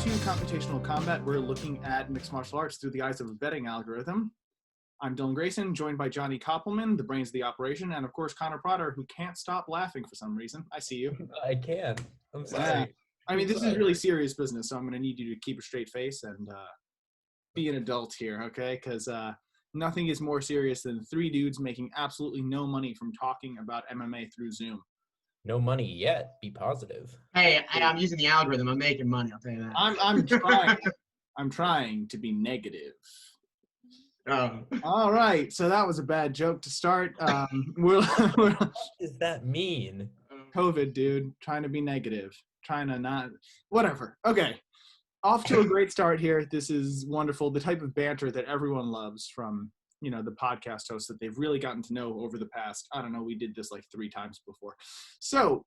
to Computational Combat. We're looking at mixed martial arts through the eyes of a betting algorithm. I'm Dylan Grayson, joined by Johnny Koppelman, the brains of the operation, and of course Connor Potter, who can't stop laughing for some reason. I see you. I can. I'm sorry. Yeah. I mean, this is really serious business, so I'm going to need you to keep a straight face and be an adult here, okay? Because nothing is more serious than three dudes making absolutely no money from talking about MMA through Zoom. No money yet. Be positive. Hey, I'm using the algorithm. I'm making money. I'll tell you that. I'm trying. I'm trying to be negative. Oh. All right, so that was a bad joke to start. We're What does that mean? COVID, dude. Trying to be negative. Trying to not. Whatever. Okay. Off to a great start here. This is wonderful. The type of banter that everyone loves from, the podcast hosts that they've really gotten to know over the past, I don't know, we did this like 3 times before. So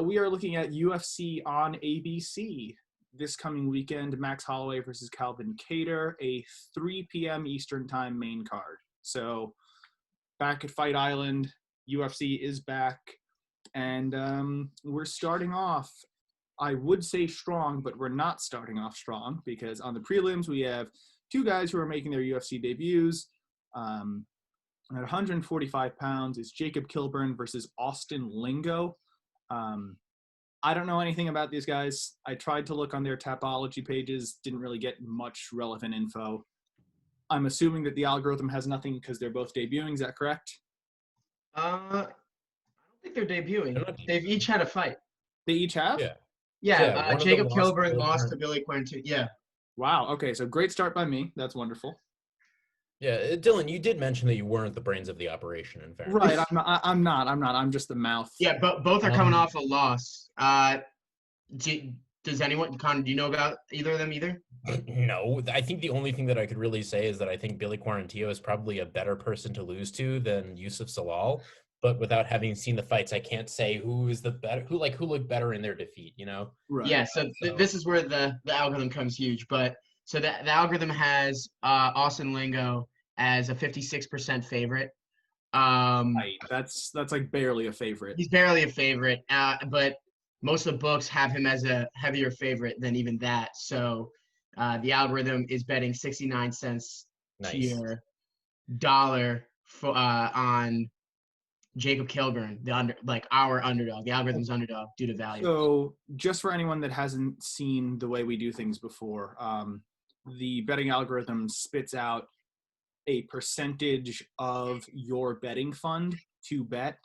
we are looking at UFC on ABC this coming weekend, Max Holloway versus Calvin Kattar, a 3 p.m. Eastern time main card. So back at Fight Island, UFC is back, and we're starting off, I would say strong, but we're not starting off strong because on the prelims we have 2 guys who are making their UFC debuts. At 145 pounds, it's Jacob Kilburn versus Austin Lingo. I don't know anything about these guys. I tried to look on their Tapology pages, didn't really get much relevant info. I'm assuming that the algorithm has nothing because they're both debuting. Is that correct? I don't think they're debuting. They've each had a fight. They each have? Yeah. one of them Jacob lost Kilburn to lost to Billy Quinton. Yeah. Wow. Okay, so great start by me. That's wonderful. Yeah, Dylan, you did mention that you weren't the brains of the operation, in fairness. Right. I'm not. I'm just the mouth. Yeah, but both are coming off a loss. Does anyone, Connor, do you know about either of them either? No, I think the only thing that I could really say is that I think Billy Quarantillo is probably a better person to lose to than Yusuf Salal. But without having seen the fights, I can't say who is the better, who looked better in their defeat, Right. Yeah, so this is where the algorithm comes huge. But so the algorithm has Austin Lingo as a 56% favorite. Right. That's like barely a favorite. He's barely a favorite, but most of the books have him as a heavier favorite than even that. So the algorithm is betting 69 cents to your dollar for on Jacob Kilburn, our underdog, the algorithm's underdog due to value. So just for anyone that hasn't seen the way we do things before, the betting algorithm spits out a percentage of your betting fund to bet.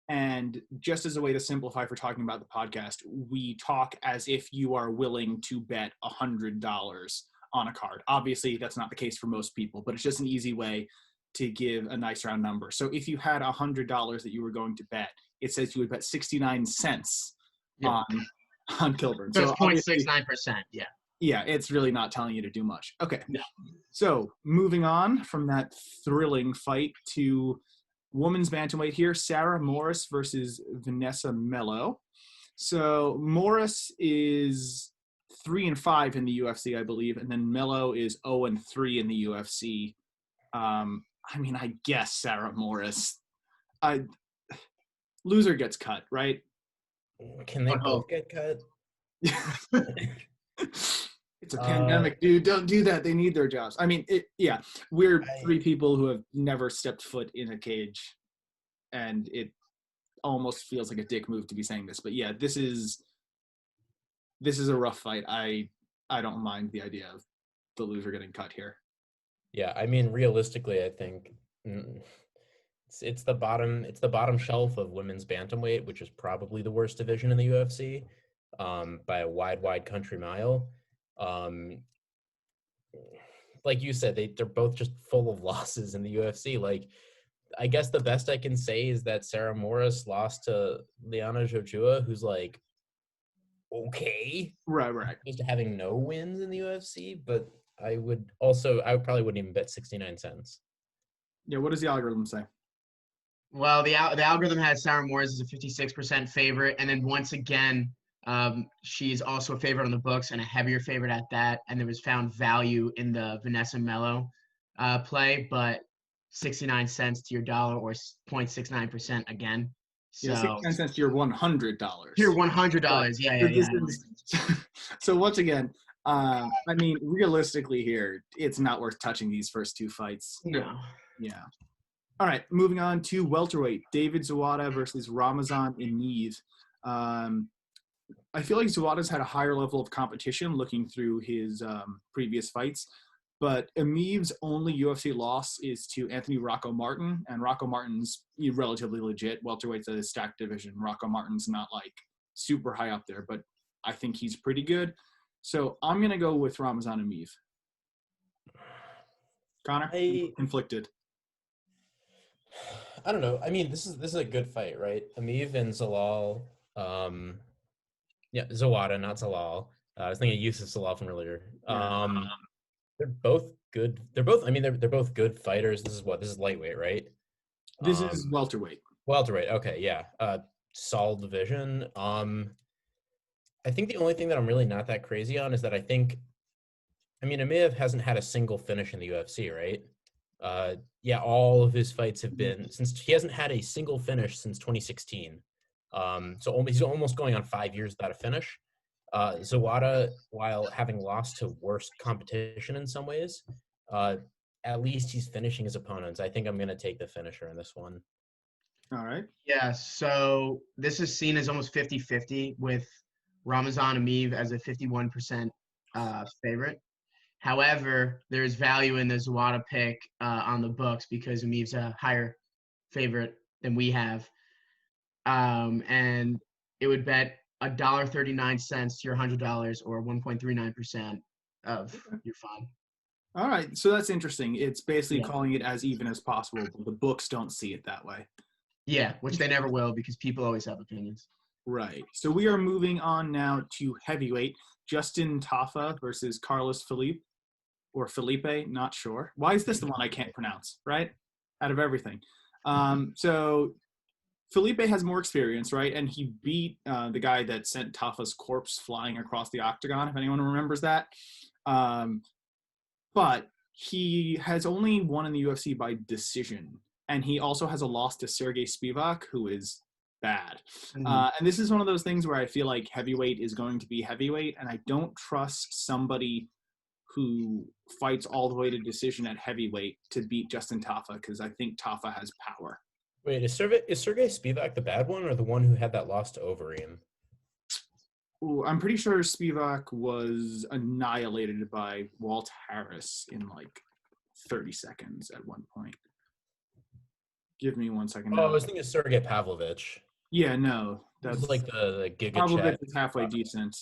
And just as a way to simplify for talking about the podcast, we talk as if you are willing to bet $100 on a card. Obviously, that's not the case for most people, but it's just an easy way to give a nice round number. So if you had $100 that you were going to bet, it says you would bet 69 cents on Kilburn. So it's 0.69%, yeah. Yeah, it's really not telling you to do much. Okay. No. So moving on from that thrilling fight to women's bantamweight here, Sarah Morris versus Vanessa Melo. So Morris is 3-5 in the UFC, I believe, and then Melo is 0-3 in the UFC. I guess Sarah Morris. Loser gets cut, right? Can they both get cut? It's a pandemic, dude. Don't do that. They need their jobs. We're 3 people who have never stepped foot in a cage, and it almost feels like a dick move to be saying this. But yeah, this is a rough fight. I don't mind the idea of the loser getting cut here. Yeah, realistically, I think it's the bottom shelf of women's bantamweight, which is probably the worst division in the UFC, by a wide country mile. Like you said, they're both just full of losses in the UFC. Like, I guess the best I can say is that Sarah Morris lost to Liana Jojua, who's like, okay. Right. Opposed to having no wins in the UFC, but I probably wouldn't even bet 69 cents. Yeah, what does the algorithm say? Well, the algorithm has Sarah Morris as a 56% favorite, and then once again, she's also a favorite on the books and a heavier favorite at that. And there was found value in the Vanessa Melo play, but 69 cents to your dollar or 0.69% again. Yeah, So 69 cents to your $100. here, $100. Yeah, So yeah, this yeah. is so once again, I mean, realistically here, it's not worth touching these first two fights. No. Yeah. All right, moving on to welterweight. David Zawada versus Ramazan Emeev. I feel like Zawada's had a higher level of competition looking through his previous fights, but Emeev's only UFC loss is to Anthony Rocco Martin, and Rocco Martin's relatively legit. Welterweight's a stacked division. Rocco Martin's not like super high up there, but I think he's pretty good. So I'm going to go with Ramazan Emeev. Connor? Conflicted. I don't know. I mean, this is a good fight, right? Emeev and Zalal. Zawada, not Zalal. I was thinking Yusuf Zalal from earlier. They're both good. They're both good fighters. This is lightweight, right? This is welterweight. Welterweight. Okay, yeah. Solid division. I think the only thing that I'm really not that crazy on is that Emeev hasn't had a single finish in the UFC, right? All of his fights have been since he hasn't had a single finish since 2016. So he's almost going on 5 years without a finish. Zawada, while having lost to worse competition in some ways, at least he's finishing his opponents. I think I'm going to take the finisher in this one. All right. Yeah, so this is seen as almost 50-50 with Ramazan Emeev as a 51% favorite. However, there's value in the Zawada pick on the books because Emeev's a higher favorite than we have. And it would bet $1.39 to your $100 or 1.39% of your fund. All right, so that's interesting. It's basically calling it as even as possible, but the books don't see it that way. Yeah, which they never will because people always have opinions. Right. So we are moving on now to heavyweight. Justin Tafa versus Carlos Felipe, not sure. Why is this the one I can't pronounce, right? Out of everything. So Felipe has more experience, right? And he beat the guy that sent Tafa's corpse flying across the octagon, if anyone remembers that. But he has only won in the UFC by decision. And he also has a loss to Sergey Spivak, who is bad. And this is one of those things where I feel like heavyweight is going to be heavyweight, and I don't trust somebody who fights all the way to decision at heavyweight to beat Justin Tafa, because I think Tafa has power. Wait, is Sergey Spivak the bad one or the one who had that loss to Overeem? Ooh, I'm pretty sure Spivak was annihilated by Walt Harris in like 30 seconds at one point. Give me 1 second. I was thinking Sergey Pavlovich. Yeah, no. That's like the Giga Pavlovich is halfway decent.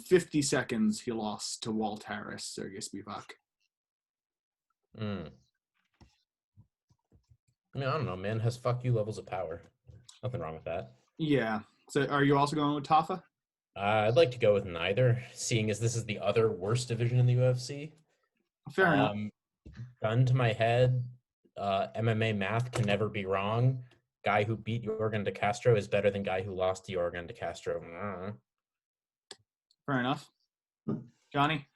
50 seconds he lost to Walt Harris, Sergey Spivak. I mean, I don't know, man. Has fuck you levels of power. Nothing wrong with that. Yeah. So are you also going with Tafa? I'd like to go with neither, seeing as this is the other worst division in the UFC. Fair enough. Gun to my head, MMA math can never be wrong. Guy who beat Yorgan de Castro is better than guy who lost to Yorgan de Castro. Fair enough. Johnny?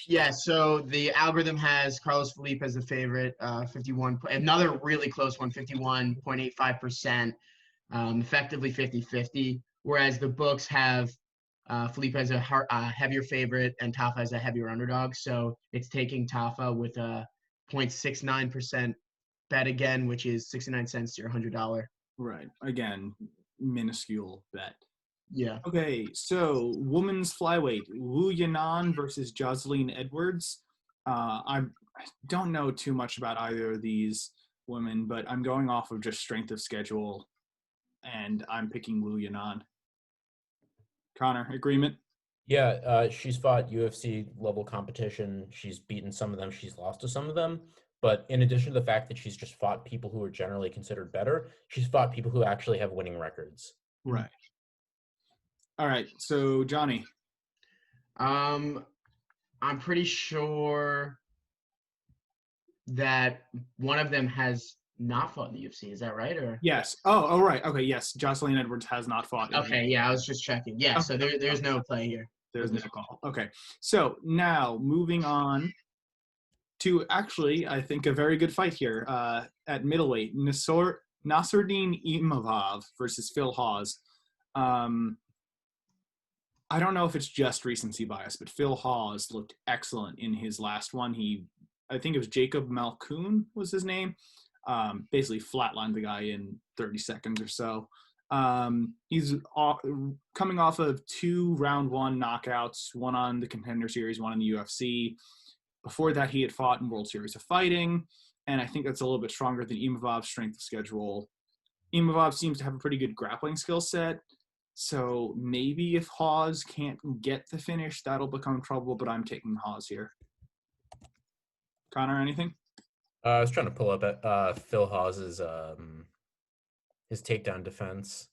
Yeah, so the algorithm has Carlos Felipe as the favorite, 51. Another really close one, 51.85%, effectively 50-50. Whereas the books have Felipe as a heavier favorite and Tafa as a heavier underdog. So it's taking Tafa with a 0.69% bet again, which is 69 cents to your $100. Right. Again, minuscule bet. Yeah. Okay, so women's flyweight, Wu Yanan versus Jocelyn Edwards. I don't know too much about either of these women, but I'm going off of just strength of schedule, and I'm picking Wu Yanan. Connor, agreement? Yeah, she's fought UFC level competition. She's beaten some of them. She's lost to some of them. But in addition to the fact that she's just fought people who are generally considered better, she's fought people who actually have winning records. Right. All right, so Johnny. I'm pretty sure that one of them has not fought in the UFC. Is that right? Or yes. Oh, right. Okay, yes. Jocelyn Edwards has not fought. Okay, yeah, I was just checking. Yeah, okay. So there's no play here. There's no call. Okay, so now moving on to actually, I think, a very good fight here at middleweight. Nasruddin Imavov versus Phil Hawes. I don't know if it's just recency bias, but Phil Hawes looked excellent in his last one. I think it was Jacob Malkoon was his name. Basically flatlined the guy in 30 seconds or so. He's coming off of 2 round 1 knockouts, one on the Contender Series, one in the UFC. Before that, he had fought in World Series of Fighting, and I think that's a little bit stronger than Imavov's strength of schedule. Imavov seems to have a pretty good grappling skill set, so maybe if Hawes can't get the finish, that'll become trouble, but I'm taking Hawes here. Connor, anything? I was trying to pull up Phil Hawes's his takedown defense.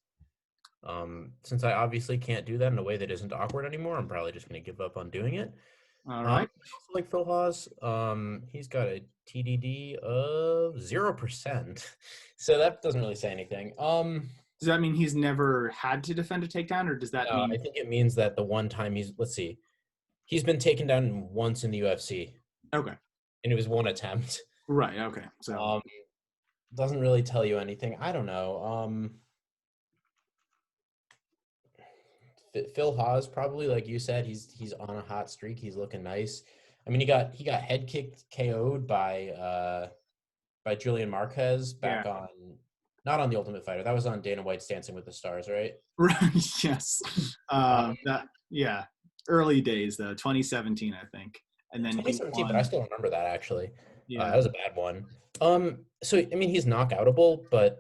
Since I obviously can't do that in a way that isn't awkward anymore, I'm probably just going to give up on doing it. All right. I also like Phil Hawes. He's got a TDD of 0%, so that doesn't really say anything. Does that mean he's never had to defend a takedown, or does that mean? I think it means that the one time he's been taken down once in the UFC. Okay. And it was one attempt. Right. Okay. So doesn't really tell you anything. I don't know. Phil Hawes probably, like you said, he's on a hot streak. He's looking nice. I mean, he got head kicked, KO'd by Julian Marquez back on, not on The Ultimate Fighter. That was on Dana White's Dancing with the Stars, right? Right. Yes. Early days though, 2017, I think. And then 2017, but I still remember that actually. Yeah, that was a bad one. So I mean, he's knockoutable, but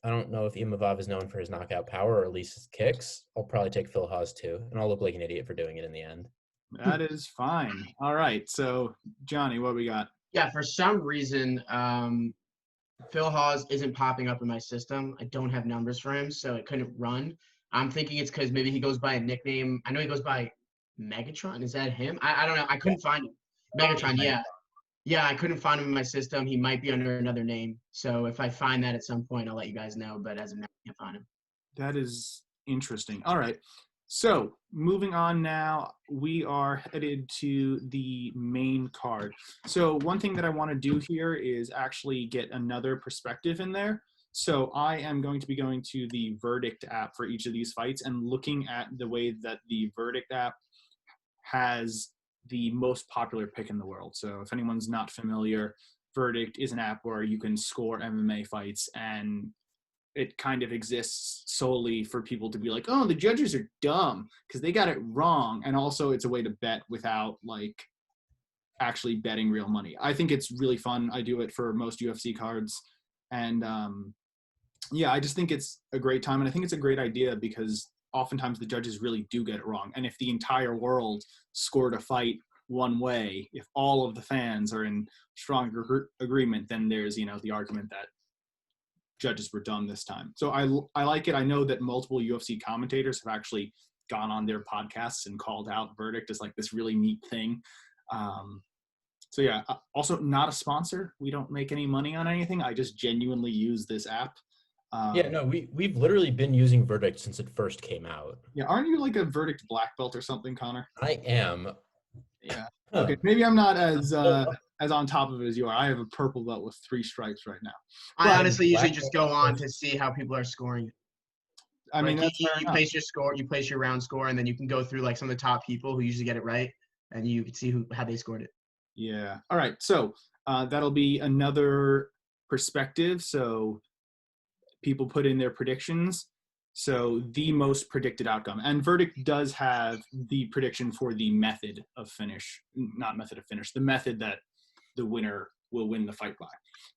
I don't know if Imavov is known for his knockout power, or at least his kicks. I'll probably take Phil Hawes too, and I'll look like an idiot for doing it in the end. That is fine. All right, so Johnny, what we got? Yeah, for some reason, Phil Hawes isn't popping up in my system. I don't have numbers for him, so it couldn't run. I'm thinking it's because maybe he goes by a nickname. I know he goes by Megatron. Is that him? I don't know. I couldn't find him. Megatron, yeah. Yeah, I couldn't find him in my system. He might be under another name. So if I find that at some point, I'll let you guys know. But as of now, I can't find him. That is interesting. All right. So moving on now, we are headed to the main card. So one thing that I want to do here is actually get another perspective in there. So I am going to be going to the Verdict app for each of these fights and looking at the way that the Verdict app has the most popular pick in the world. So if anyone's not familiar, Verdict is an app where you can score MMA fights, and it kind of exists solely for people to be like, oh, the judges are dumb because they got it wrong. And also it's a way to bet without like actually betting real money. I think it's really fun. I do it for most UFC cards. And yeah, I just think it's a great time. And I think it's a great idea because oftentimes the judges really do get it wrong. And if the entire world scored a fight one way, if all of the fans are in strong agreement, then there's, the argument that judges were dumb this time. So I like it. I know that multiple UFC commentators have actually gone on their podcasts and called out Verdict as like this really neat thing. So yeah, also not a sponsor. We don't make any money on anything. I just genuinely use this app. We've literally been using Verdict since it first came out. Yeah, aren't you like a Verdict black belt or something, Connor? I am. Yeah. Okay, maybe I'm not as on top of it as you are. I have a purple belt with 3 stripes right now. I honestly usually just go on to see how people are scoring. I mean, you place your score, you place your round score, and then you can go through like some of the top people who usually get it right, and you can see how they scored it. Yeah. All right. So that'll be another perspective. So people put in their predictions. So the most predicted outcome. And Verdict does have the prediction for the method of finish, not method of finish, the method that the winner will win the fight by.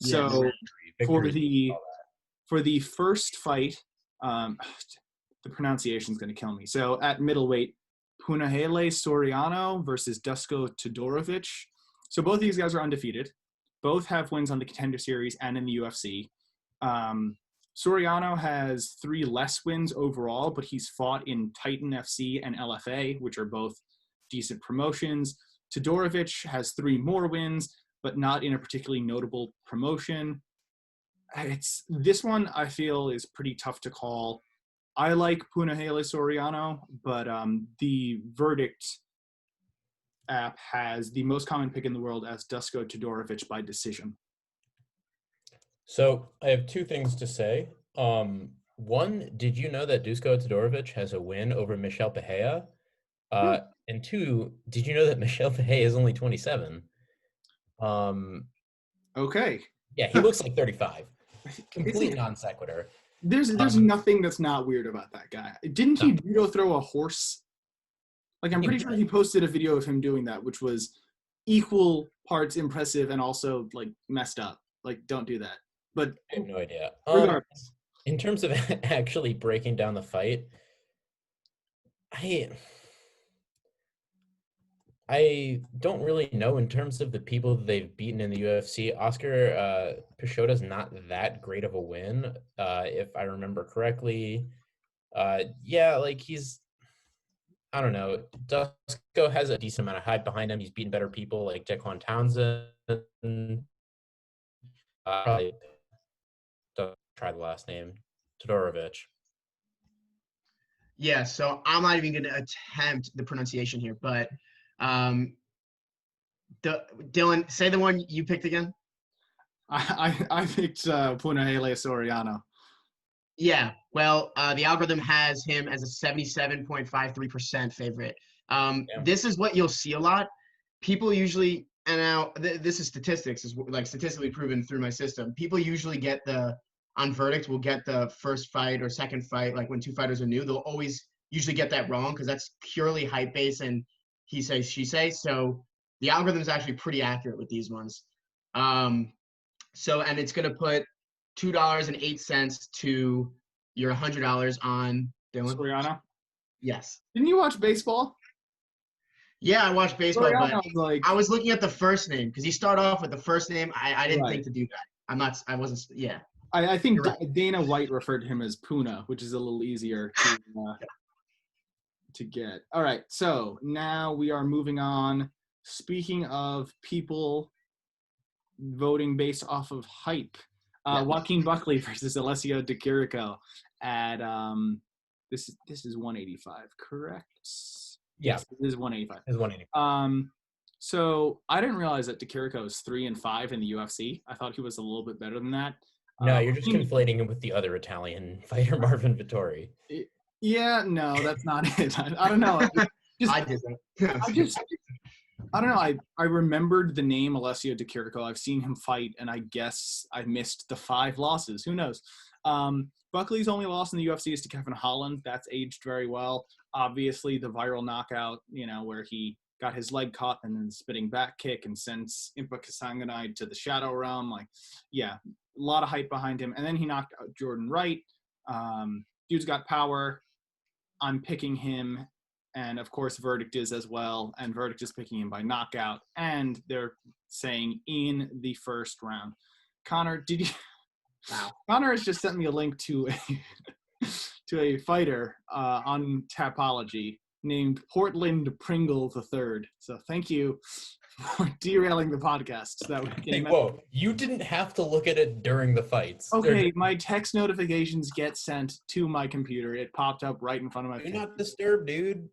Yeah, so for the first fight, the pronunciation is going to kill me. So at middleweight, Punahele Soriano versus Dusko Todorovic. So both of these guys are undefeated. Both have wins on the Contender Series and in the UFC. Soriano has 3 less wins overall, but he's fought in Titan FC and LFA, which are both decent promotions. Todorovic has 3 more wins, but not in a particularly notable promotion. This one I feel is pretty tough to call. I like Punahele Soriano, but the Verdict app has the most common pick in the world as Dusko Todorovic by decision. So I have two things to say. One, did you know that Dusko Todorovic has a win over Michel Pereira? And two, did you know that Michel Pereira is only 27? Okay. Yeah, he looks like 35. Complete It's- non sequitur. There's nothing that's not weird about that guy. Didn't he judo throw a horse? Like, I'm pretty sure he posted a video of him doing that, which was equal parts impressive and also, like, messed up. Like, don't do that. But I have no idea. regardless. In terms of actually breaking down the fight, I don't really know in terms of the people that they've beaten in the UFC. Oscar Pichota's not that great of a win, if I remember correctly. Yeah, like I don't know. Dusko has a decent amount of hype behind him. He's beaten better people like Jaquan Townsend. Probably don't try the last name, Todorovic. Yeah, so I'm not even going to attempt the pronunciation here, but Dylan, say the one you picked again. I picked Punahele Soriano. Yeah, well, the algorithm has him as a 77.53% favorite. This is what you'll see a lot. People usually, and now this is statistics, is like statistically proven through my system. People usually get on verdict, will get the first fight or second fight, like when two fighters are new, they'll always usually get that wrong because that's purely hype based and he say, she say. So the algorithm is actually pretty accurate with these ones. And it's going to put $2.08 to your $100 on Dylan. Soriano? Yes. Didn't you watch baseball? Yeah, I watched baseball, Soriano but like, I was looking at the first name because he started off with the first name. I didn't Right. think to do that. I wasn't, yeah. I think You're right. Dana White referred to him as Puna, which is a little easier to get. All right, so now we are moving on. Speaking of people voting based off of hype, Joaquin Buckley versus Alessio Di Chirico at this is 185, correct? Yes, it is 185. It's 185. So I didn't realize that Di Chirico is 3-5 in the UFC. I thought he was a little bit better than that. No, you're just conflating him with the other Italian fighter, Marvin Vittori. Yeah, no, that's not it. I don't know. I did that. I don't know. I remembered the name Alessio Di Chirico. I've seen him fight, and I guess I missed the 5 losses. Who knows? Buckley's only loss in the UFC is to Kevin Holland. That's aged very well. Obviously, the viral knockout, where he got his leg caught and then spitting back kick and sends Impa Kasanganay to the shadow realm. Like, yeah, a lot of hype behind him. And then he knocked out Jordan Wright. Dude's got power. I'm picking him. And, of course, Verdict is as well. And Verdict is picking him by knockout. And they're saying in the first round. Connor, did you... Wow. Connor has just sent me a link to a fighter on Tapology named Portland Pringle III. So thank you for derailing the podcast. So that we can whoa, you didn't have to look at it during the fights. Okay, my text notifications get sent to my computer. It popped up right in front of my face. You're not disturbed, dude.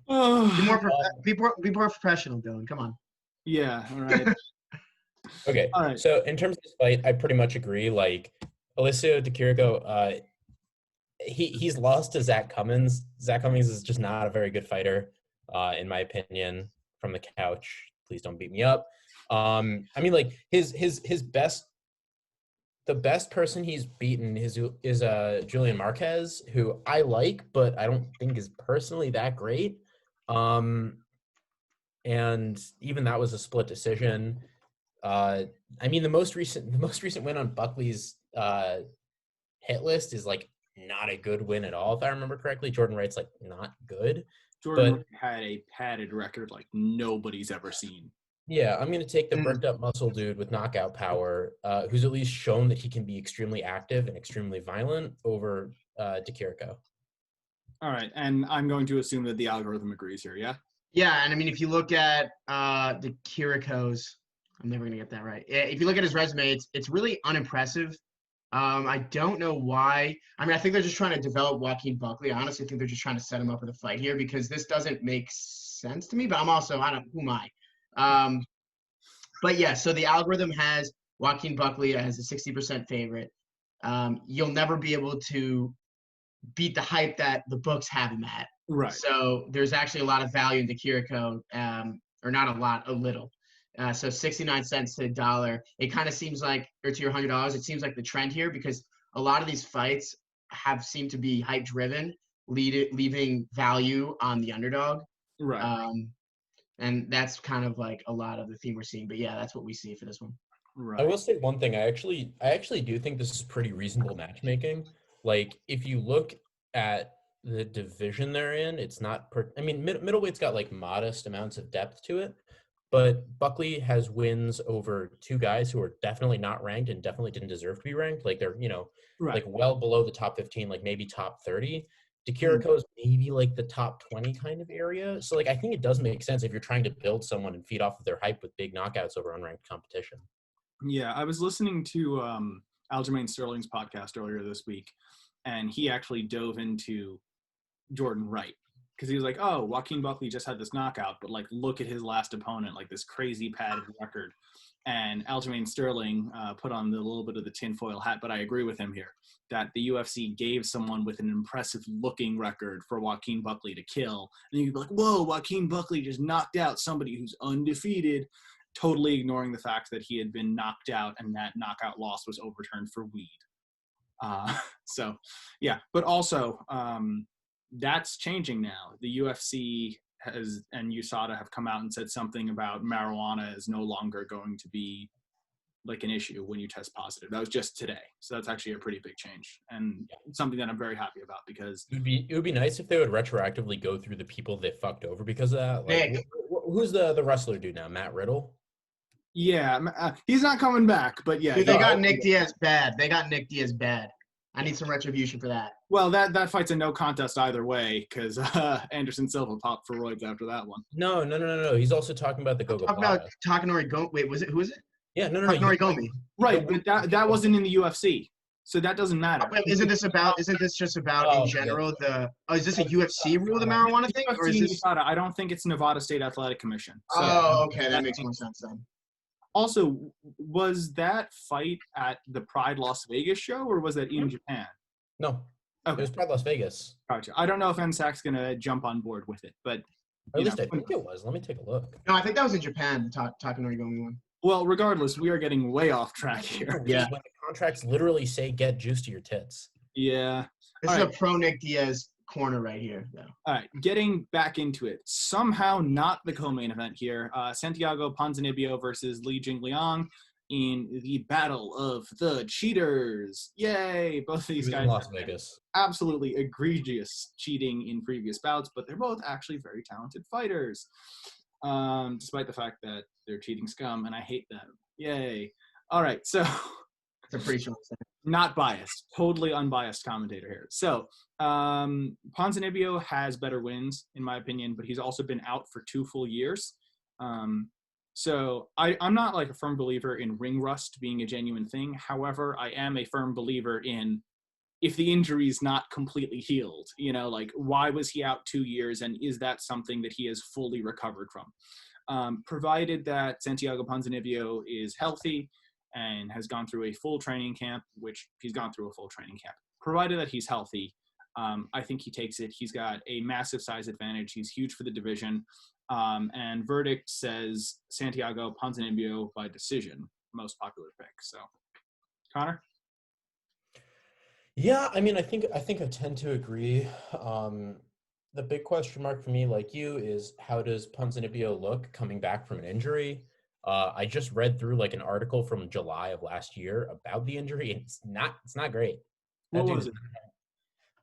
Be more professional, Dylan. Come on. Yeah, all right. Okay, all right. So in terms of this fight, I pretty much agree. Like, Alessio Di Chirico, he's lost to Zach Cummins. Zach Cummins is just not a very good fighter, in my opinion, from the couch. Please don't beat me up. I mean, like, the best person he's beaten is Julian Marquez, who I like, but I don't think is personally that great. And even that was a split decision. I mean, the most recent win on Buckley's hit list is like not a good win at all, if I remember correctly. Jordan Wright's like not good. Jordan had a padded record like nobody's ever seen. Yeah, I'm gonna take the bricked up muscle dude with knockout power, who's at least shown that he can be extremely active and extremely violent over Di Chirico. All right, and I'm going to assume that the algorithm agrees here. Yeah. Yeah, and I mean, if you look at Di Chirico's, I'm never gonna get that right. If you look at his resume, it's really unimpressive. I don't know why. I mean, I think they're just trying to develop Joaquin Buckley. I honestly think they're just trying to set him up with a fight here because this doesn't make sense to me, but who am I? But yeah, so the algorithm has Joaquin Buckley as a 60% favorite. You'll never be able to beat the hype that the books have him at. Right. So there's actually a lot of value in the Kiriko, or not a lot, a little. So 69 cents to $1. It kind of seems like, or to your $100, it seems like the trend here, because a lot of these fights seemed to be hype driven, leaving value on the underdog. Right. And that's kind of like a lot of the theme we're seeing. But yeah, that's what we see for this one. Right. I will say one thing. I actually do think this is pretty reasonable matchmaking. Like, if you look at the division they're in, it's not middleweight's got like modest amounts of depth to it, but Buckley has wins over two guys who are definitely not ranked and definitely didn't deserve to be ranked. Like, they're, like well below the top 15, like maybe top 30. DeKiriko's maybe like the top 20 kind of area. So like, I think it does make sense if you're trying to build someone and feed off of their hype with big knockouts over unranked competition. Yeah, I was listening to Aljamain Sterling's podcast earlier this week, and he actually dove into Jordan Wright, because he was like, oh, Joaquin Buckley just had this knockout, but like, look at his last opponent, like this crazy padded record. And Aljamain Sterling put on a little bit of the tinfoil hat, but I agree with him here that the UFC gave someone with an impressive looking record for Joaquin Buckley to kill. And you'd be like, whoa, Joaquin Buckley just knocked out somebody who's undefeated, totally ignoring the fact that he had been knocked out and that knockout loss was overturned for weed. So, yeah, but also that's changing now. The UFC and USADA have come out and said something about marijuana is no longer going to be like an issue when you test positive. That was just today. So that's actually a pretty big change, and something that I'm very happy about, because it would be nice if they would retroactively go through the people they fucked over because of that. Like, who's the wrestler dude now? Matt Riddle? Yeah, he's not coming back, but yeah. Dude, they got Nick Diaz bad. I need some retribution for that. Well, that fight's a no contest either way, because Anderson Silva popped for roids after that one. No. He's also talking about the Gogo. Talking about Takanori Gomi. Wait, who is it? Yeah, no. Takanori Gomi. Right, but that wasn't in the UFC, so that doesn't matter. Wait, isn't this just about in general is this a UFC rule, the marijuana thing? Or is this Nevada? I don't think it's Nevada State Athletic Commission. So okay, that makes more sense then. Also, was that fight at the Pride Las Vegas show, or was that in Japan? No. Okay. It was Pride Las Vegas. Gotcha. I don't know if NSAC's going to jump on board with it, but... Or at least I think it was. Let me take a look. No, I think that was in Japan, Takanori Gomi one. Well, regardless, we are getting way off track here. Yeah. When the contracts literally say get juice to your tits. Yeah. This is a pro Nick Diaz corner right here, though. All right, getting back into it. Somehow not the co-main event here. Santiago Ponzinibbio versus Li Jingliang in the Battle of the Cheaters. Yay! Both of these guys in Las Vegas. Absolutely egregious cheating in previous bouts, but they're both actually very talented fighters. Despite the fact that they're cheating scum, and I hate them. Yay. All right, so... It's a pretty short set. Not biased. Totally unbiased commentator here. So, Ponzinibbio has better wins, in my opinion, but he's also been out for 2 full years. So I'm not like a firm believer in ring rust being a genuine thing. However, I am a firm believer in if the injury's not completely healed, like why was he out 2 years, and is that something that he has fully recovered from? Provided that Santiago Ponzinibbio is healthy and has gone through a full training camp, which he's gone through a full training camp. Provided that he's healthy, I think he takes it. He's got a massive size advantage. He's huge for the division. And verdict says Santiago Ponzinibbio by decision, most popular pick. So, Connor? Yeah, I mean, I think I tend to agree. The big question mark for me, like you, is how does Ponzinibbio look coming back from an injury? I just read through like an article from July of last year about the injury, and it's not great. What was it?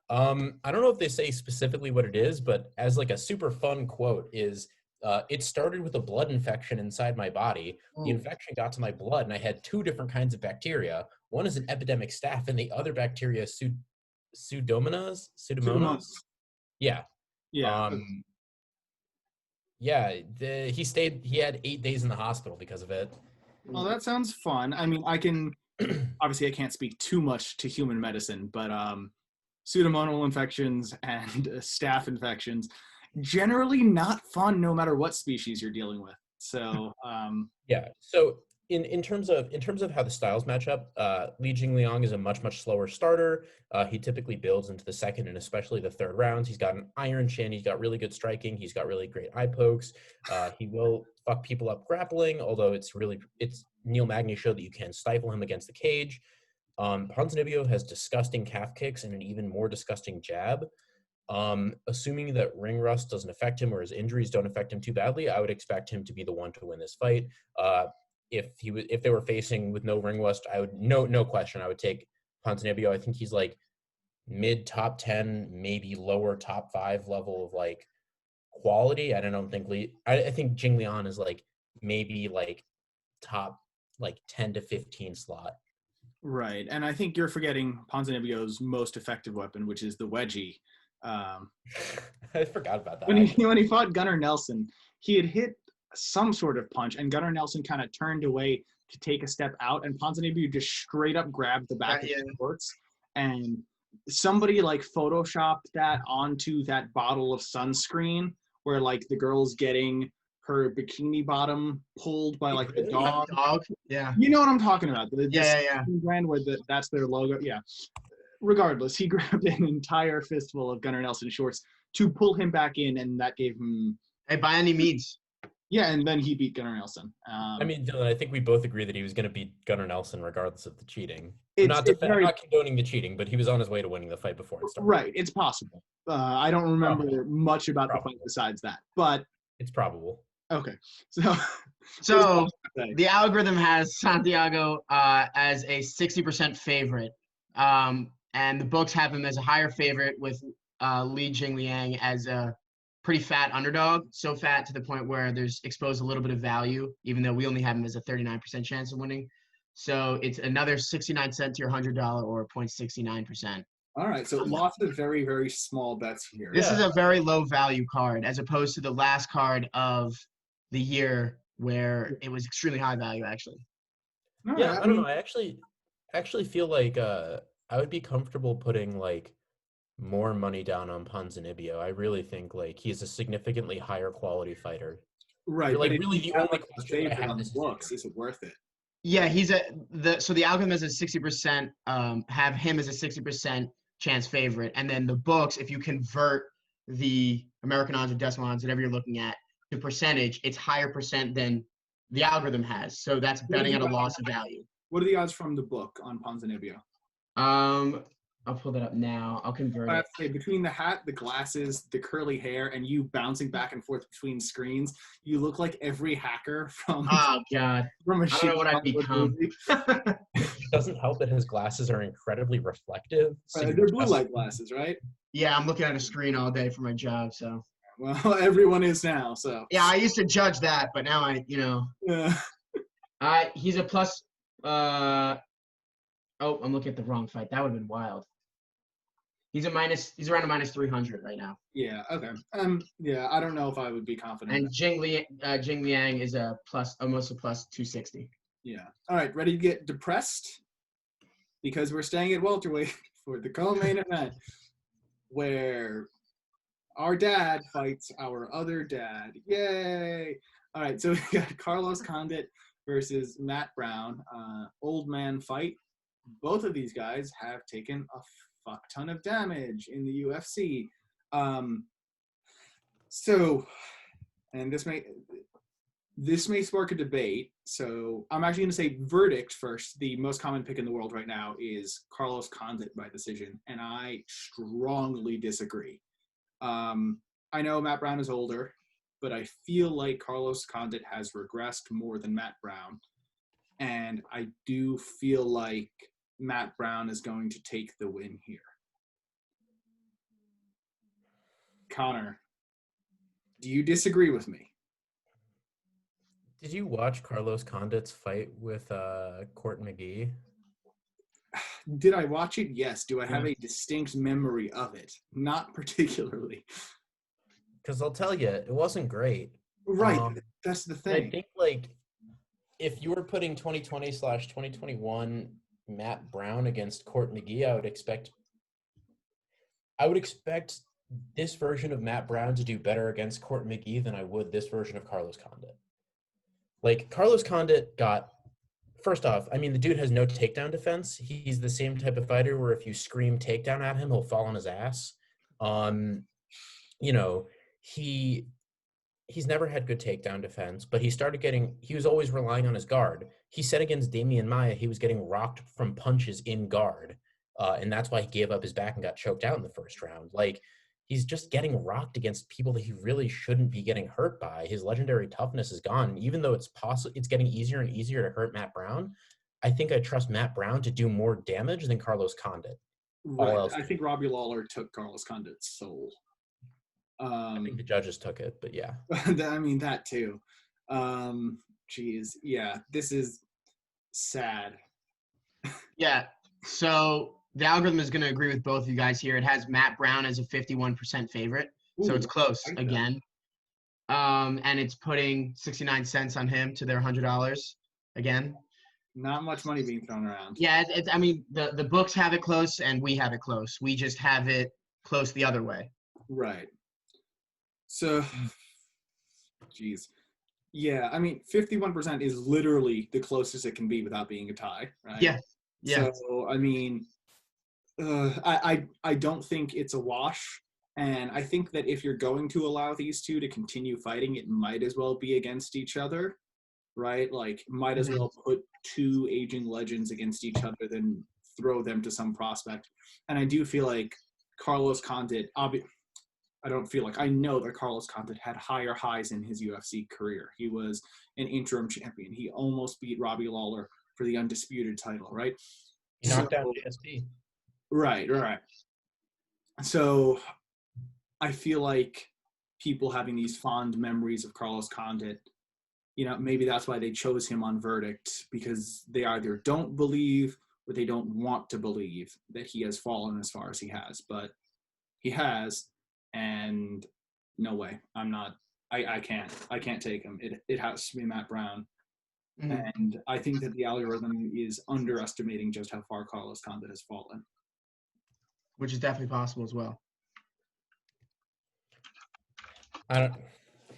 I don't know if they say specifically what it is, but as like a super fun quote is, it started with a blood infection inside my body. The infection got to my blood, and I had 2 different kinds of bacteria. One is an epidemic staph, and the other bacteria, Pseudomonas. Yeah. Yeah. Yeah, he had 8 days in the hospital because of it. Well, that sounds fun. I mean, obviously I can't speak too much to human medicine, but pseudomonal infections and staph infections, generally not fun no matter what species you're dealing with. So Yeah. So in terms of how the styles match up, Li Jingliang is a much slower starter. He typically builds into the second and especially the third rounds. He's got an iron chin. He's got really good striking. He's got really great eye pokes. He will fuck people up grappling, although it's Neil Magny showed that you can stifle him against the cage. Ponzinibbio has disgusting calf kicks and an even more disgusting jab. Assuming that ring rust doesn't affect him or his injuries don't affect him too badly, I would expect him to be the one to win this fight. If they were facing with no ring rust, I would no question I would take Ponzinibbio. I think he's like mid top 10, maybe lower top 5 level of like quality. I don't think I think Jing Lian is like maybe like top like 10 to 15 slot. Right, and I think you're forgetting Ponzinibbio's most effective weapon, which is the wedgie. I forgot about that. When he fought Gunnar Nelson, he had hit some sort of punch, and Gunnar Nelson kind of turned away to take a step out, and Ponzinibbio just straight up grabbed the back of his shorts, and somebody like photoshopped that onto that bottle of sunscreen where like the girl's getting her bikini bottom pulled by like the dog. Yeah. You know what I'm talking about. Yeah. Brand where that's their logo. Yeah. Regardless, he grabbed an entire fistful of Gunnar Nelson shorts to pull him back in, and that gave him. Hey, by any means. Yeah, and then he beat Gunnar Nelson. I mean, Dylan, I think we both agree that he was going to beat Gunnar Nelson regardless of the cheating. I'm not condoning the cheating, but he was on his way to winning the fight before it started. Right, it's possible. I don't remember much about the fight besides that, but it's probable. Okay, so the algorithm has Santiago as a 60% favorite, and the books have him as a higher favorite with Li Jingliang as a pretty fat underdog, so fat to the point where there's exposed a little bit of value, even though we only have him as a 39% chance of winning. So it's another 69 cents to your $100 or 0.69%. All right, so lots of very, very small bets here. This is a very low value card as opposed to the last card of the year where it was extremely high value, actually. Yeah, I don't know. I actually feel like I would be comfortable putting like more money down on Ponzinibbio. I really think like he's a significantly higher quality fighter. Right, like really the only question I have is books. Is it worth it? Yeah, so the algorithm is a 60%. Have him as a 60% chance favorite, and then the books, if you convert the American odds or decimal odds, whatever you're looking at, to percentage, it's higher percent than the algorithm has. So that's betting at a loss of value. What are the odds from the book on Ponzinibbio? I'll pull that up now. I'll convert it. Say, between the hat, the glasses, the curly hair, and you bouncing back and forth between screens, you look like every hacker from. Oh God! From a I don't know what I've become. It doesn't help that his glasses are incredibly reflective. They're blue light glasses, right? Yeah, I'm looking at a screen all day for my job, so. Well, everyone is now, so. Yeah, I used to judge that, but now Yeah. He's a plus. Oh, I'm looking at the wrong fight. That would have been wild. He's around a minus 300 right now. Yeah. Okay. Yeah. I don't know if I would be confident. And Jing Liang is almost a plus 260. Yeah. All right. Ready to get depressed? Because we're staying at welterweight for the co-main event, where our dad fights our other dad. Yay! All right. So we got Carlos Condit versus Matt Brown. Old man fight. Both of these guys have taken a fuck ton of damage in the UFC. So, and this may spark a debate. So I'm actually going to say verdict first. The most common pick in the world right now is Carlos Condit by decision, and I strongly disagree. I know Matt Brown is older, but I feel like Carlos Condit has regressed more than Matt Brown, and I do feel like Matt Brown is going to take the win here. Connor, do you disagree with me? Did you watch Carlos Condit's fight with Court McGee? Did I watch it? Yes. Do I have a distinct memory of it? Not particularly. Because I'll tell you, it wasn't great. Right. That's the thing. I think, like, if you were putting 2020/2021 Matt Brown against Court McGee, I would expect this version of Matt Brown to do better against Court McGee than I would this version of Carlos Condit. Like, Carlos Condit got, first off, I mean, the dude has no takedown defense. He's the same type of fighter where if you scream takedown at him, he'll fall on his ass. You know, he's never had good takedown defense, but he was always relying on his guard. He said against Damian Maia, he was getting rocked from punches in guard. And that's why he gave up his back and got choked out in the first round. Like, he's just getting rocked against people that he really shouldn't be getting hurt by. His legendary toughness is gone. And even though it's getting easier and easier to hurt Matt Brown, I think I trust Matt Brown to do more damage than Carlos Condit. Right. I think Robbie Lawler took Carlos Condit's soul. I think the judges took it, but yeah. I mean, that too. Geez. Yeah, this is sad. Yeah. So the algorithm is going to agree with both of you guys here. It has Matt Brown as a 51% favorite. Ooh, so it's close again. And it's putting 69 cents on him to their $100 again. Not much money being thrown around. Yeah, I mean, the books have it close and we have it close. We just have it close the other way. Right. So, geez. Yeah, I mean, 51% is literally the closest it can be without being a tie, right? Yeah. Yeah. So, I mean, I don't think it's a wash. And I think that if you're going to allow these two to continue fighting, it might as well be against each other, right? Like, might as well put two aging legends against each other than throw them to some prospect. And I do feel like Carlos Condit, I know that Carlos Condit had higher highs in his UFC career. He was an interim champion. He almost beat Robbie Lawler for the undisputed title, right? He knocked out JSP. Right. So I feel like people having these fond memories of Carlos Condit, you know, maybe that's why they chose him on verdict, because they either don't believe or they don't want to believe that he has fallen as far as he has. But he has, and no way. I can't take him. It has to be Matt Brown. Mm-hmm. And I think that the algorithm is underestimating just how far Carlos Condit has fallen. Which is definitely possible as well.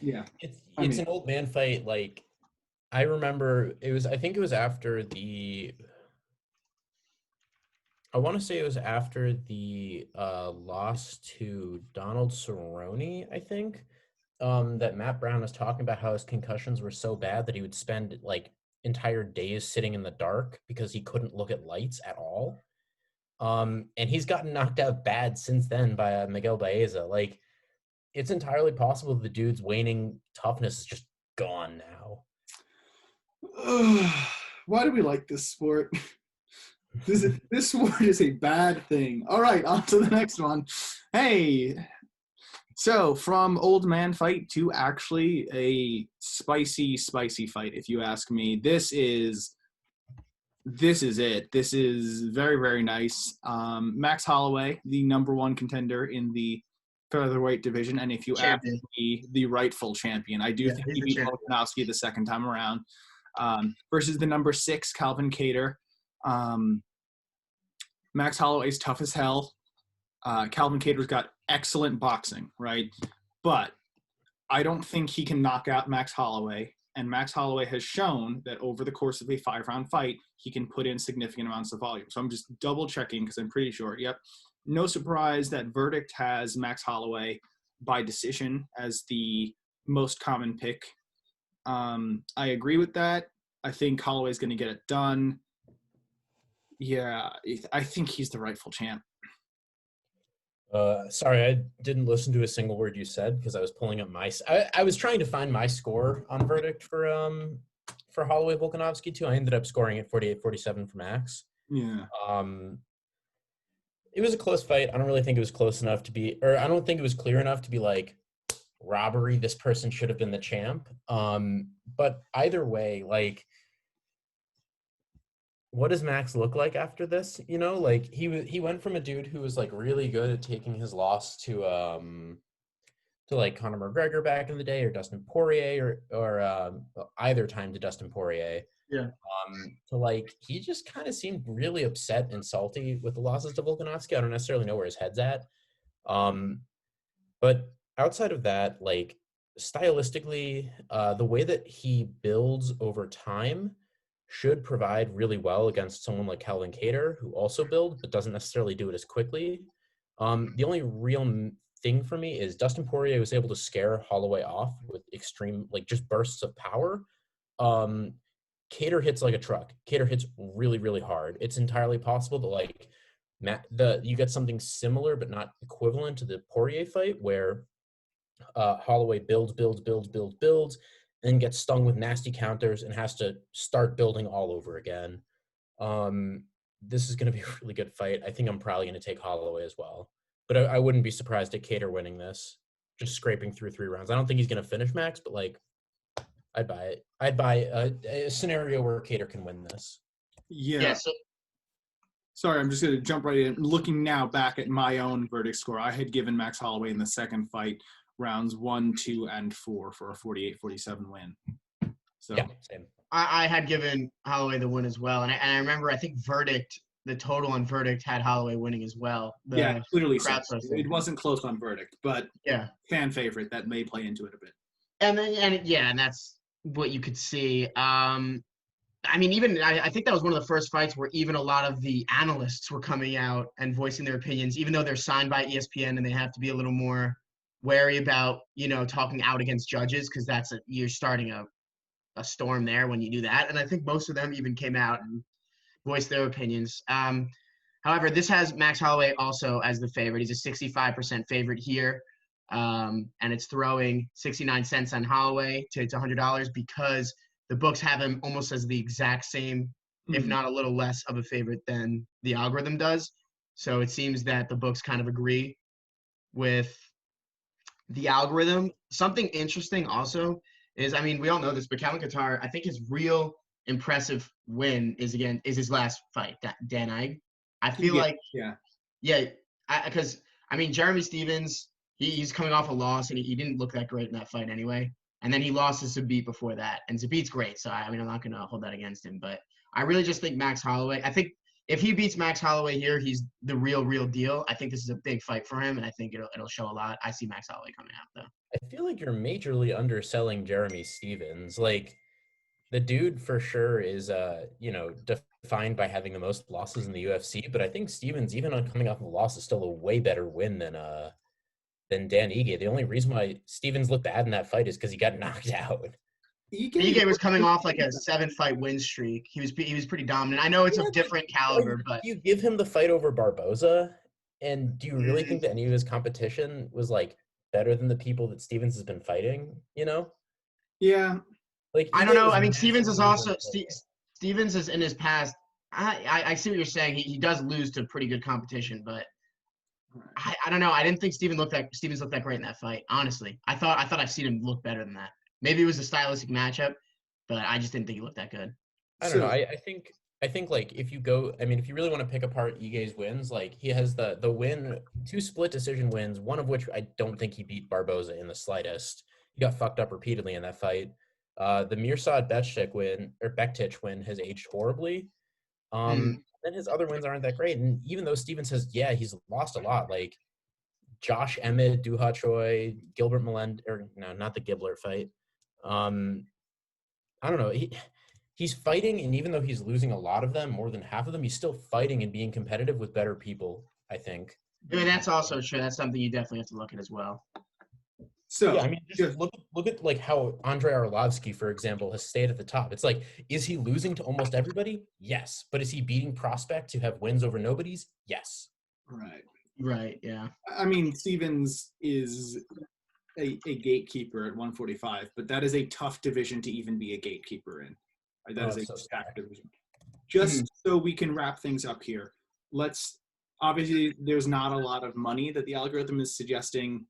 It's an old man fight. Like, I remember I think it was after I want to say it was after the loss to Donald Cerrone, I think, that Matt Brown was talking about how his concussions were so bad that he would spend like entire days sitting in the dark because he couldn't look at lights at all. And he's gotten knocked out bad since then by Miguel Baeza. Like, it's entirely possible the dude's waning toughness is just gone now. Why do we like this sport? This sport is a bad thing. All right, on to the next one. Hey, so from old man fight to actually a spicy fight, if you ask me. This is it. This is very, very nice. Max Holloway, the number one contender in the featherweight division, and if you ask me, the rightful champion. I do think he beat Volkanovski the second time around, versus the number 6, Calvin Kattar. Max Holloway's tough as hell. Calvin Kattar's got excellent boxing, right? But I don't think he can knock out Max Holloway. And Max Holloway has shown that over the course of a 5-round fight, he can put in significant amounts of volume. So I'm just double checking because I'm pretty sure. Yep. No surprise that verdict has Max Holloway by decision as the most common pick. I agree with that. I think Holloway's going to get it done. Yeah, I think he's the rightful champ. Sorry, I didn't listen to a single word you said because I was pulling up I was trying to find my score on verdict for Holloway Volkanovski too. I ended up scoring at 48-47 for Max. Yeah. It was a close fight. I don't really think it was close enough to be, or I don't think it was clear enough to be like robbery. This person should have been the champ. But either way, like, what does Max look like after this? You know, like he went from a dude who was like really good at taking his loss to like Conor McGregor back in the day, or Dustin Poirier, or either time to Dustin Poirier. Yeah. So like he just kind of seemed really upset and salty with the losses to Volkanovski. I don't necessarily know where his head's at. But outside of that, like stylistically, the way that he builds over time should provide really well against someone like Calvin Kattar, who also builds but doesn't necessarily do it as quickly. The only real thing for me is Dustin Poirier was able to scare Holloway off with extreme, like just bursts of power. Kattar hits like a truck. Kattar hits really, really hard. It's entirely possible that like you get something similar but not equivalent to the Poirier fight where Holloway builds, and gets stung with nasty counters and has to start building all over again. This is going to be a really good fight. I think I'm probably going to take Holloway as well. But I wouldn't be surprised at Kattar winning this, just scraping through 3 rounds. I don't think he's going to finish Max, but like, I'd buy it. I'd buy a scenario where Kattar can win this. Yeah. Sorry, I'm just going to jump right in. Looking now back at my own verdict score, I had given Max Holloway in the second fight rounds 1, 2, and 4 for a 48-47 win. So yeah, same. I had given Holloway the win as well. And I remember, I think the total on verdict had Holloway winning as well. Yeah, clearly so. Posting. It wasn't close on verdict, but yeah, fan favorite, that may play into it a bit. And that's what you could see. I mean, even I think that was one of the first fights where even a lot of the analysts were coming out and voicing their opinions, even though they're signed by ESPN and they have to be a little more wary about, talking out against judges, because you're starting a storm there when you do that. And I think most of them even came out and voiced their opinions. However, this has Max Holloway also as the favorite. He's a 65% favorite here. And it's throwing 69 cents on Holloway to $100 because the books have him almost as the exact same, if not a little less of a favorite than the algorithm does. So it seems that the books kind of agree with the algorithm. Something interesting also is, I mean, we all know this, but Calvin Kattar, I think his real impressive win is his last fight, Dan Ige. I feel because Jeremy Stephens, he's coming off a loss and he didn't look that great in that fight anyway. And then he lost to Zabit before that. And Zabit's great, so I'm not going to hold that against him. But I really just think Max Holloway, I think if he beats Max Holloway here, he's the real deal. I think this is a big fight for him, and I think it'll show a lot. I see Max Holloway coming out, though. I feel like you're majorly underselling Jeremy Stephens. Like, the dude for sure is, defined by having the most losses in the UFC. But I think Stephens, even on coming off a loss, is still a way better win than Dan Ige. The only reason why Stephens looked bad in that fight is because he got knocked out. Ige was coming off like a 7-fight win streak. He was pretty dominant. I know it's a different caliber, but you give him the fight over Barboza, and do you really think that any of his competition was like better than the people that Stephens has been fighting? Yeah. Like, I don't know. I mean, Stephens is also Stephens is in his past. I see what you're saying. He does lose to pretty good competition, but I don't know. I didn't think Stephens looked that great in that fight. Honestly, I thought I've seen him look better than that. Maybe it was a stylistic matchup, but I just didn't think he looked that good. I don't know. I think like if you really want to pick apart Ige's wins, like he has the win, 2 split decision wins, one of which I don't think he beat Barboza in the slightest. He got fucked up repeatedly in that fight. The Mirsad Bektic win has aged horribly. Then his other wins aren't that great. And even though Stephens says, he's lost a lot, like Josh Emmett, Duha Choi, Gilbert Melendez, or no, not the Gibler fight. I don't know. He's fighting, and even though he's losing a lot of them, more than half of them, he's still fighting and being competitive with better people, I think. I mean, that's also true. That's something you definitely have to look at as well. So just look at like how Andrei Arlovsky, for example, has stayed at the top. It's like, is he losing to almost everybody? Yes. But is he beating prospects who have wins over nobodies? Yes. Right. Yeah. I mean, Stephens is a gatekeeper at 145, but that is a tough division to even be a gatekeeper in. That is a stacked division. Just so we can wrap things up here, obviously there's not a lot of money that the algorithm is suggesting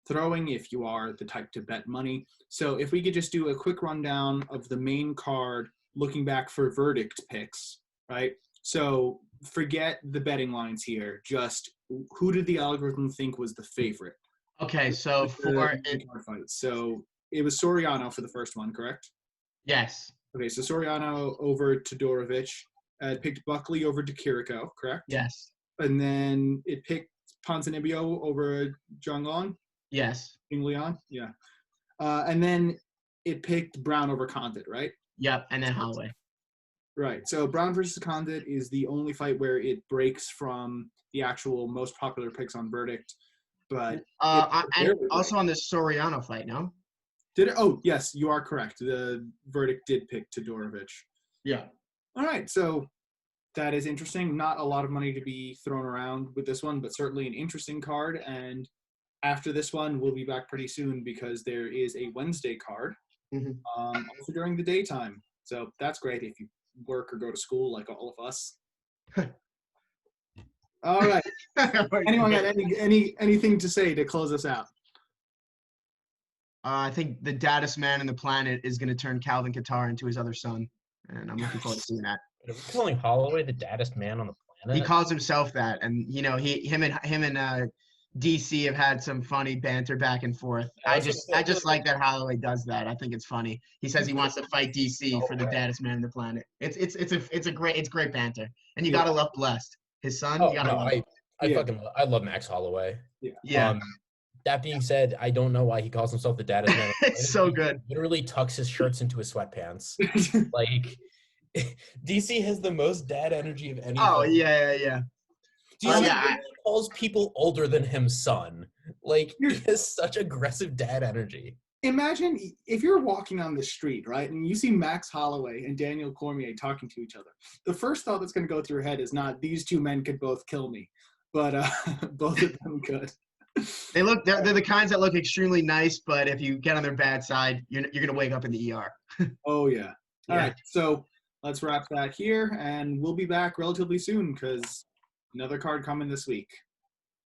throwing if you are the type to bet money. So if we could just do a quick rundown of the main card, looking back for verdict picks, right? So forget the betting lines here. Just who did the algorithm think was the favorite? Okay, so so it was Soriano for the first one, correct? Yes. Okay, so Soriano over Todorovic. It picked Buckley over to Kiriko, correct? Yes. And then it picked Ponzinibbio over Zhang Long? Yes. King Leon? Yeah. And then it picked Brown over Condit, right? Yep. And then Holloway. Right. So Brown versus Condit is the only fight where it breaks from the actual most popular picks on Verdict. But and also on the Soriano fight, no? Did it? Oh, yes, you are correct. The Verdict did pick Todorovic. Yeah. All right. So that is interesting. Not a lot of money to be thrown around with this one, but certainly an interesting card. And after this one, we'll be back pretty soon because there is a Wednesday card, also during the daytime. So that's great if you work or go to school like all of us. All right. Anyone got anything to say to close us out? I think the daddest man in the planet is going to turn Calvin Kattar into his other son, and I'm looking forward to seeing that. Are we calling Holloway the daddest man on the planet? He calls himself that, and him and DC have had some funny banter back and forth. I just like that Holloway does that. I think it's funny. He says he wants to fight DC for the daddest man in the planet. It's great banter, and you gotta love Blessed, his son. You gotta love him. I love Max Holloway. Yeah. That being said, I don't know why he calls himself the daddest man. It's so good. He literally tucks his shirts into his sweatpants. Like, DC has the most dad energy of anything. Oh yeah. DC calls people older than him son. Like, he has such aggressive dad energy. Imagine if you're walking on the street, right, and you see Max Holloway and Daniel Cormier talking to each other. The first thought that's going to go through your head is not, these two men could both kill me, but both of them could. They're the kinds that look extremely nice, but if you get on their bad side, you're gonna wake up in the ER. Oh yeah. All right. So let's wrap that here, and we'll be back relatively soon because another card coming this week.